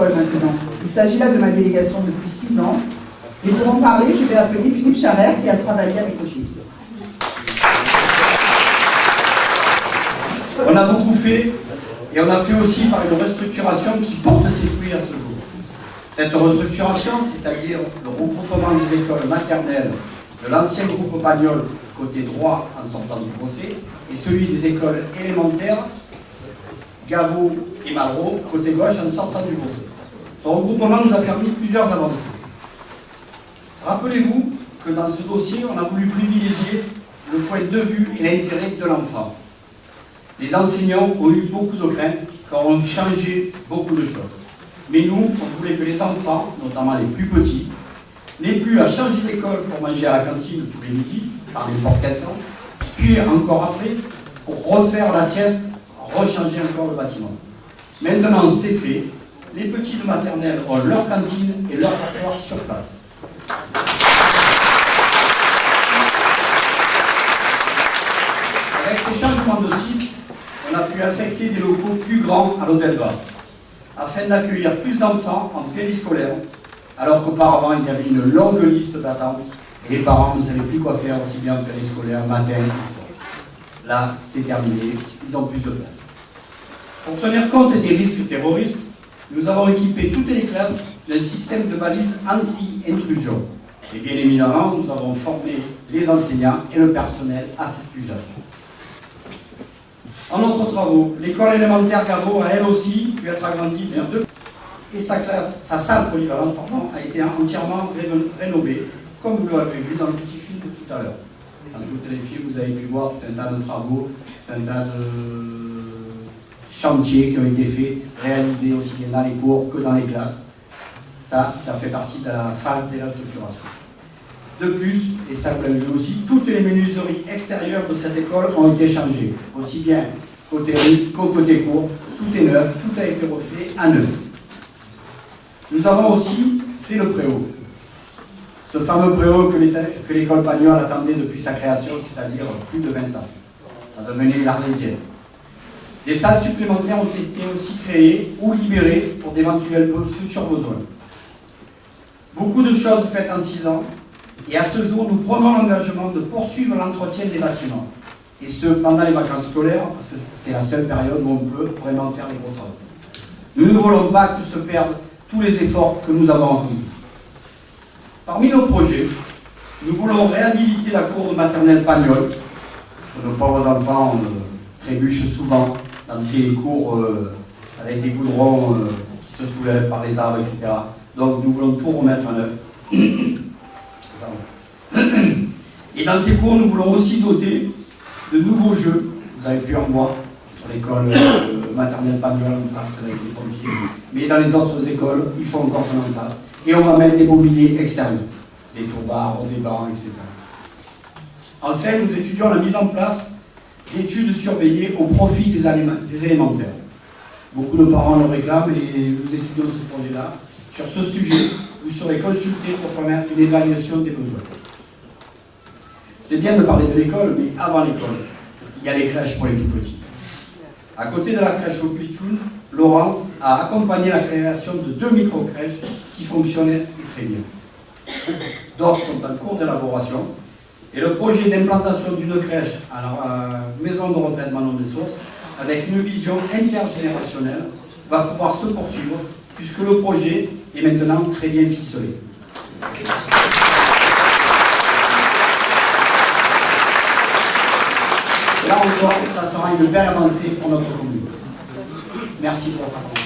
école maintenant. Il s'agit là de ma délégation depuis 6 ans. Et pour en parler, je vais appeler Philippe Charrère qui a travaillé avec Roger. On a beaucoup fait et on a fait aussi par une restructuration qui porte ses fruits à ce jour. Cette restructuration, c'est-à-dire le regroupement des écoles maternelles de l'ancien groupe Pagnol côté droit en sortant du procès et celui des écoles élémentaires Gaveau et Malraux côté gauche en sortant du procès. Ce regroupement nous a permis plusieurs avancées. Rappelez-vous que dans ce dossier, on a voulu privilégier le point de vue et l'intérêt de l'enfant. Les enseignants ont eu beaucoup de craintes car on a changé beaucoup de choses. Mais nous, on voulait que les enfants, notamment les plus petits, n'aient plus à changer d'école pour manger à la cantine tous les midis, par n'importe quel temps, puis encore après, pour refaire la sieste, rechanger encore le bâtiment. Maintenant, c'est fait. Les petits de maternelle ont leur cantine et leur rapport sur place. Avec ces changements de site, on a pu affecter des locaux plus grands à l'hôtel Var, afin d'accueillir plus d'enfants en périscolaire, alors qu'auparavant il y avait une longue liste d'attente et les parents ne savaient plus quoi faire aussi bien en périscolaire, matin et soir. Là, c'est terminé, ils ont plus de place. Pour tenir compte des risques terroristes, nous avons équipé toutes les classes d'un système de balises anti-intrusion. Et bien évidemment, nous avons formé les enseignants et le personnel à cet usage. En autres travaux, l'école élémentaire Gaveau a elle aussi pu être agrandie vers 2 et sa salle polyvalente a été entièrement rénovée, comme vous l'avez vu dans le petit film de tout à l'heure. Dans le téléfilm, vous avez pu voir tout un tas de travaux, tout un tas de chantiers qui ont été faits, réalisés aussi bien dans les cours que dans les classes. Ça fait partie de la phase de la structuration. De plus, et ça vous l'avez vu aussi, toutes les menuiseries extérieures de cette école ont été changées, aussi bien côté rue qu'au côté cours. Tout est neuf, tout a été refait à neuf. Nous avons aussi fait le préau. Ce fameux préau que l'école Pagnol attendait depuis sa création, c'est-à-dire plus de 20 ans. Ça devenait l'Arlésienne. Des salles supplémentaires ont été aussi créées ou libérées pour d'éventuels futurs besoins. Beaucoup de choses faites en 6 ans, et à ce jour, nous prenons l'engagement de poursuivre l'entretien des bâtiments. Et ce, pendant les vacances scolaires, parce que c'est la seule période où on peut vraiment faire les gros travaux. Nous ne voulons pas que se perdent tous les efforts que nous avons accomplis. Parmi nos projets, nous voulons réhabiliter la cour de maternelle Pagnol, parce que nos pauvres enfants trébuchent souvent dans les cours avec des goudrons qui se soulèvent par les arbres, etc. Donc nous voulons tout remettre en œuvre. Et dans ces cours, nous voulons aussi doter de nouveaux jeux. Vous avez pu en voir sur l'école maternelle Pagnol en face avec les pompiers. Mais dans les autres écoles, il faut encore qu'on en fasse. Et on va mettre des mobiliers extérieurs, des tourbards, des bancs, etc. Enfin, nous étudions la mise en place d'études surveillées au profit des élémentaires. Beaucoup de parents le réclament et nous étudions ce projet-là. Sur ce sujet, vous serez consultés pour faire une évaluation des besoins. C'est bien de parler de l'école, mais avant l'école, il y a les crèches pour les tout petits. À côté de la crèche au Pichoun, Laurence a accompagné la création de 2 micro-crèches qui fonctionnaient très bien. D'autres sont en cours d'élaboration et le projet d'implantation d'une crèche à la maison de retraite Manon des Sources, avec une vision intergénérationnelle, va pouvoir se poursuivre puisque le projet est maintenant très bien ficelé. Là encore, ça sera une belle avancée pour notre commune. Merci pour votre attention.